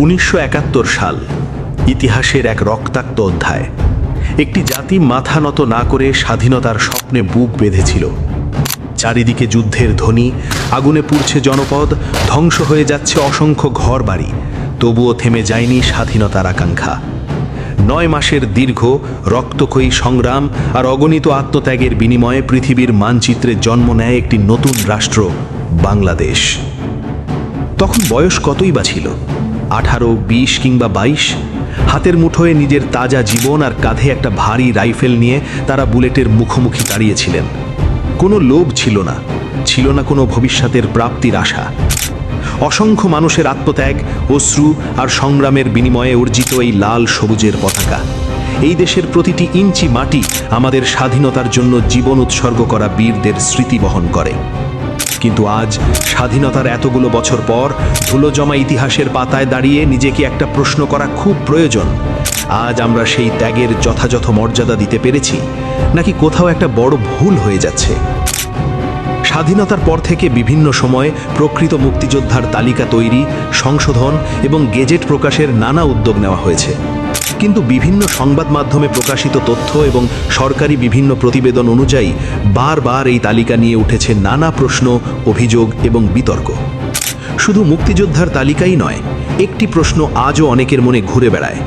1971 সাল ইতিহাসের এক রক্তাক্ত অধ্যায়। একটি জাতি মাথা নত না করে স্বাধীনতার স্বপ্নে বুক বেঁধেছিল। চারিদিকে যুদ্ধের ধ্বনি, আগুনে পুড়ছে জনপদ, ধ্বংস হয়ে যাচ্ছে অসংখ্য ঘরবাড়ি, তবুও থেমে যায়নি স্বাধীনতার আকাঙ্ক্ষা। 9 মাসের দীর্ঘ রক্তক্ষয়ী সংগ্রাম আর অগণিত আত্মত্যাগের বিনিময়ে পৃথিবীর মানচিত্রে জন্ম নেয় একটি নতুন রাষ্ট্র, বাংলাদেশ। তখন বয়স কতই বা ছিল? 18, 20 কিংবা 22? হাতের মুঠোয় নিজের তাজা জীবন আর কাঁধে একটা ভারী রাইফেল নিয়ে তারা বুলেটের মুখোমুখি দাঁড়িয়েছিলেন। কোনো লোভ ছিল না, ছিল না কোনো ভবিষ্যতের প্রাপ্তির আশা। অসংখ্য মানুষের আত্মত্যাগ, অশ্রু আর সংগ্রামের বিনিময়ে অর্জিত এই লাল সবুজের পতাকা। এই দেশের প্রতিটি ইঞ্চি মাটি আমাদের স্বাধীনতার জন্য জীবন উৎসর্গ করা বীরদের স্মৃতি বহন করে। কিন্তু আজ স্বাধীনতার এতগুলো বছর পর ধুলো জমা ইতিহাসের পাতায় দাঁড়িয়ে নিজেকে একটা প্রশ্ন করা খুব প্রয়োজন। আজ আমরা সেই ত্যাগের যথাযথ মর্যাদা দিতে পেরেছি, নাকি কোথাও একটা বড় ভুল হয়ে যাচ্ছে? স্বাধীনতার পর থেকে বিভিন্ন সময়ে প্রকৃত মুক্তিযোদ্ধার তালিকা তৈরি, সংশোধন এবং গেজেট প্রকাশের নানা উদ্যোগ নেওয়া হয়েছে। কিন্তু বিভিন্ন সংবাদ মাধ্যমে প্রকাশিত তথ্য এবং সরকারি বিভিন্ন প্রতিবেদন অনুযায়ী বারবার এই তালিকা নিয়ে উঠেছে নানা প্রশ্ন, অভিযোগ এবং বিতর্ক। শুধু মুক্তিযোদ্ধার তালিকাই নয়, একটি প্রশ্ন আজও অনেকের মনে ঘুরে বেড়ায়: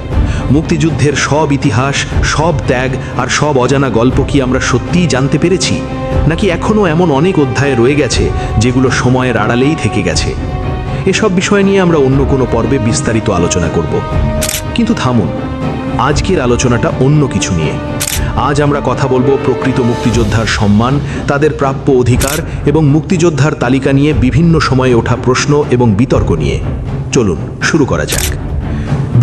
মুক্তিযুদ্ধের সব ইতিহাস, সব ত্যাগ আর সব অজানা গল্প কি আমরা সত্যিই জানতে পেরেছি, নাকি এখনও এমন অনেক অধ্যায় রয়ে গেছে যেগুলো সময়ের আড়ালেই থেকে গেছে? এসব বিষয় নিয়ে আমরা অন্য কোনো পর্বে বিস্তারিত আলোচনা করব। কিন্তু থামুন, আজকের আলোচনাটা অন্য কিছু নিয়ে। আজ আমরা কথা বলবো প্রকৃত মুক্তিযোদ্ধার সম্মান, তাদের প্রাপ্য অধিকার এবং মুক্তিযোদ্ধার তালিকা নিয়ে বিভিন্ন সময়ে ওঠা প্রশ্ন এবং বিতর্ক নিয়ে। চলুন শুরু করা যাক।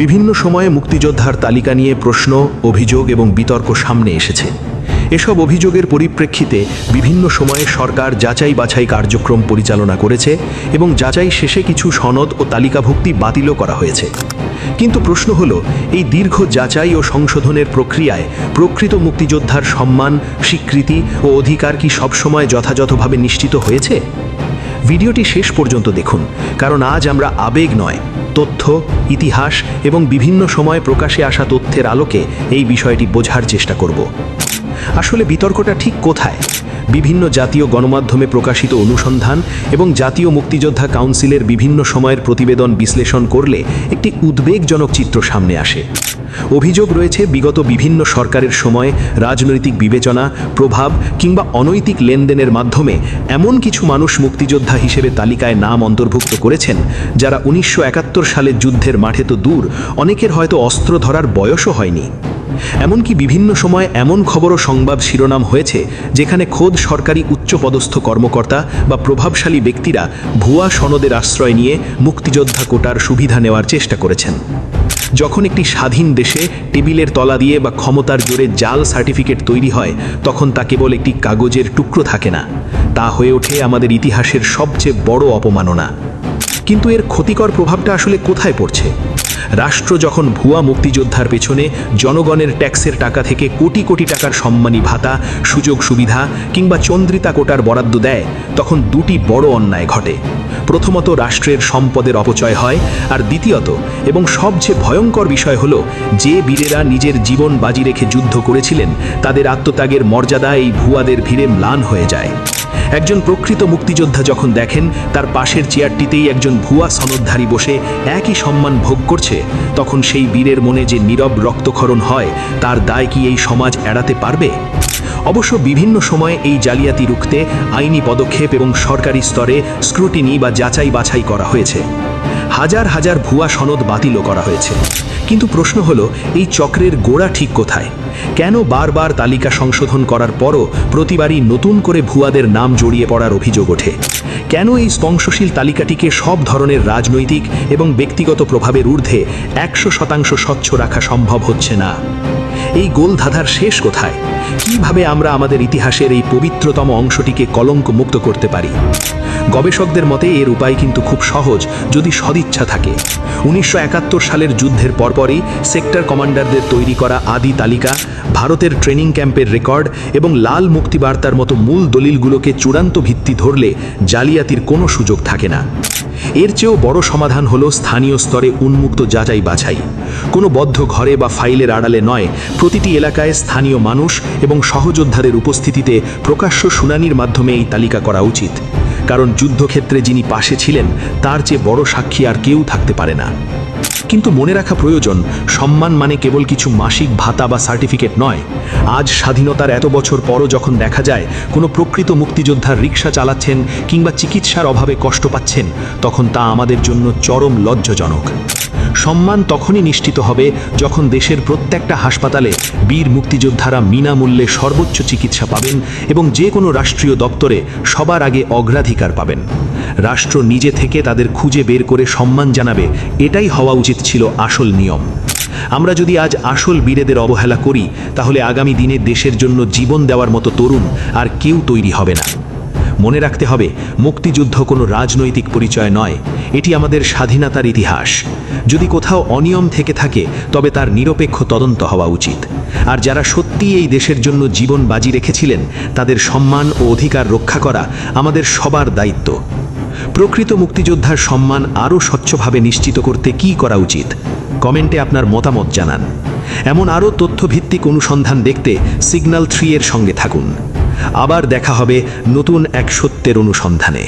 বিভিন্ন সময়ে মুক্তিযোদ্ধার তালিকা নিয়ে প্রশ্ন, অভিযোগ এবং বিতর্ক সামনে এসেছে। এসব অভিযোগের পরিপ্রেক্ষিতে বিভিন্ন সময়ে সরকার যাচাই বাছাই কার্যক্রম পরিচালনা করেছে এবং যাচাই শেষে কিছু সনদ ও তালিকাভুক্তি বাতিলও করা হয়েছে। কিন্তু প্রশ্ন হলো, এই দীর্ঘ যাচাই ও সংশোধনের প্রক্রিয়ায় প্রকৃত মুক্তিযোদ্ধার সম্মান, স্বীকৃতি ও অধিকার কি সবসময় যথাযথভাবে নিশ্চিত হয়েছে? ভিডিওটি শেষ পর্যন্ত দেখুন, কারণ আজ আমরা আবেগ নয়, তথ্য, ইতিহাস এবং বিভিন্ন সময়ে প্রকাশে আসা তথ্যের আলোকে এই বিষয়টি বোঝার চেষ্টা করব। আসলে বিতর্কটা ঠিক কোথায়? বিভিন্ন জাতীয় গণমাধ্যমে প্রকাশিত অনুসন্ধান এবং জাতীয় মুক্তিযোদ্ধা কাউন্সিলের বিভিন্ন সময়ের প্রতিবেদন বিশ্লেষণ করলে একটি উদ্বেগজনক চিত্র সামনে আসে। অভিযোগ রয়েছে বিগত বিভিন্ন সরকারের সময় রাজনৈতিক বিবেচনা, প্রভাব কিংবা অনৈতিক লেনদেনের মাধ্যমে এমন কিছু মানুষ মুক্তিযোদ্ধা হিসেবে তালিকায় নাম অন্তর্ভুক্ত করেছেন যারা 1971 সালের যুদ্ধের মাঠে তো দূর, অনেকের হয়তো অস্ত্র ধরার বয়সও হয়নি। এমনকি বিভিন্ন সময় এমন খবরও সংবাদ শিরোনাম হয়েছে যেখানে খোদ সরকারি উচ্চপদস্থ কর্মকর্তা বা প্রভাবশালী ব্যক্তিরা ভুয়া সনদের আশ্রয় নিয়ে মুক্তিযোদ্ধা কোটার সুবিধা নেওয়ার চেষ্টা করেছেন। যখন একটি স্বাধীন দেশে টেবিলের তলা দিয়ে বা ক্ষমতার জোরে জাল সার্টিফিকেট তৈরি হয়, তখন তা কেবল একটি কাগজের টুকরো থাকে না, তা হয়ে ওঠে আমাদের ইতিহাসের সবচেয়ে বড় অপমাননা। কিন্তু এর ক্ষতিকর প্রভাবটা আসলে কোথায় পড়ছে? রাষ্ট্র যখন ভুয়া মুক্তিযোদ্ধার পেছনে জনগণের ট্যাক্সের টাকা থেকে কোটি কোটি টাকার সম্মানী ভাতা, সুযোগ সুবিধা কিংবা চন্দ্রিতা কোটার বরাদ্দ দেয়, তখন দুটি বড় অন্যায় ঘটে। প্রথমত, রাষ্ট্রের সম্পদের অপচয় হয়, আর দ্বিতীয়ত এবং সবচেয়ে ভয়ঙ্কর বিষয় হলো, যে বীরেরা নিজের জীবন বাজি রেখে যুদ্ধ করেছিলেন তাদের আত্মত্যাগের মর্যাদা এই ভুয়াদের ভিড়ে ম্লান হয়ে যায়। একজন প্রকৃত মুক্তিযোদ্ধা যখন দেখেন তার পাশের চেয়ারটিতেই একজন ভুয়া সনদধারী বসে একই সম্মান ভোগ করছে, তখন সেই বীরের মনে যে নীরব রক্তক্ষরণ হয়, তার দায় কি এই সমাজ এড়াতে পারবে? অবশ্য বিভিন্ন সময়ে এই জালিয়াতি রুখতে আইনি পদক্ষেপ এবং সরকারি স্তরে স্ক্রুটিনি বা যাচাই বাছাই করা হয়েছে। হাজার হাজার ভুয়া সনদ বাতিলও করা হয়েছে। কিন্তু প্রশ্ন হলো, এই চক্রের গোড়া ঠিক কোথায়? কেন বারবার তালিকা সংশোধন করার পরও প্রতিবারই নতুন করে ভুয়াদের নাম জড়িয়ে পড়ার অভিযোগ ওঠে? কেন এই স্পংসশীল তালিকাটিকে সব ধরনের রাজনৈতিক এবং ব্যক্তিগত প্রভাবের ঊর্ধ্বে 100% স্বচ্ছ রাখা সম্ভব হচ্ছে না? এই গোলধাঁধার শেষ কোথায়? কিভাবে আমরা আমাদের ইতিহাসের এই পবিত্রতম অংশটিকে কলঙ্ক মুক্ত করতে পারি? গবেষকদের মতে এর উপায় কিন্তু খুব সহজ, যদি সদিচ্ছা থাকে। 1971 সালের যুদ্ধের পরপরই সেক্টর কমান্ডারদের তৈরি করা আদি তালিকা, ভারতের ট্রেনিং ক্যাম্পের রেকর্ড এবং লাল মুক্তিবার্তার মতো মূল দলিলগুলোকে চূড়ান্ত ভিত্তি ধরলে জালিয়াতির কোনো সুযোগ থাকে না। এর চেয়েও বড় সমাধান হলো স্থানীয় স্তরে উন্মুক্ত যাচাই বাছাই। কোনো বদ্ধ ঘরে বা ফাইলের আড়ালে নয়, প্রতিটি এলাকায় স্থানীয় মানুষ এবং সহযোদ্ধাদের উপস্থিতিতে প্রকাশ্য শুনানির মাধ্যমে এই তালিকা করা উচিত। কারণ যুদ্ধক্ষেত্রে যিনি পাশে ছিলেন তার চেয়ে বড় সাক্ষী আর কেউ থাকতে পারে না। কিন্তু মনে রাখা প্রয়োজন, সম্মান মানে কেবল কিছু মাসিক ভাতা বা সার্টিফিকেট নয়। আজ স্বাধীনতার এত বছর পরও যখন দেখা যায় কোনো প্রকৃত মুক্তিযোদ্ধার রিক্সা চালাচ্ছেন কিংবা চিকিৎসার অভাবে কষ্ট পাচ্ছেন, তখন তা আমাদের জন্য চরম লজ্জাজনক। সম্মান তখনই নিশ্চিত হবে যখন দেশের প্রত্যেকটা হাসপাতালে বীর মুক্তিযোদ্ধারা বিনামূল্যে সর্বোচ্চ চিকিৎসা পাবেন এবং যে কোনো রাষ্ট্রীয় দপ্তরে সবার আগে অগ্রাধিকার পাবেন। রাষ্ট্র নিজে থেকে তাদের খুঁজে বের করে সম্মান জানাবে, এটাই হওয়া উচিত ছিল আসল নিয়ম। আমরা যদি আজ আসল বীরেদের অবহেলা করি, তাহলে আগামী দিনে দেশের জন্য জীবন দেওয়ার মতো তরুণ আর কেউ তৈরি হবে না। মনে রাখতে হবে, মুক্তিযুদ্ধ কোনো রাজনৈতিক পরিচয় নয়, এটি আমাদের স্বাধীনতার ইতিহাস। যদি কোথাও অনিয়ম থেকে থাকে, তবে তার নিরপেক্ষ তদন্ত হওয়া উচিত। আর যারা সত্যিই এই দেশের জন্য জীবন বাজি রেখেছিলেন, তাদের সম্মান ও অধিকার রক্ষা করা আমাদের সবার দায়িত্ব। প্রকৃত মুক্তিযোদ্ধার সম্মান আরও স্বচ্ছভাবে নিশ্চিত করতে কী করা উচিত? কমেন্টে আপনার মতামত জানান। এমন আরও তথ্যভিত্তিক অনুসন্ধান দেখতে সিগন্যাল 3 এর সঙ্গে থাকুন। আবার দেখা হবে নতুন এক সত্যের অনুসন্ধানে।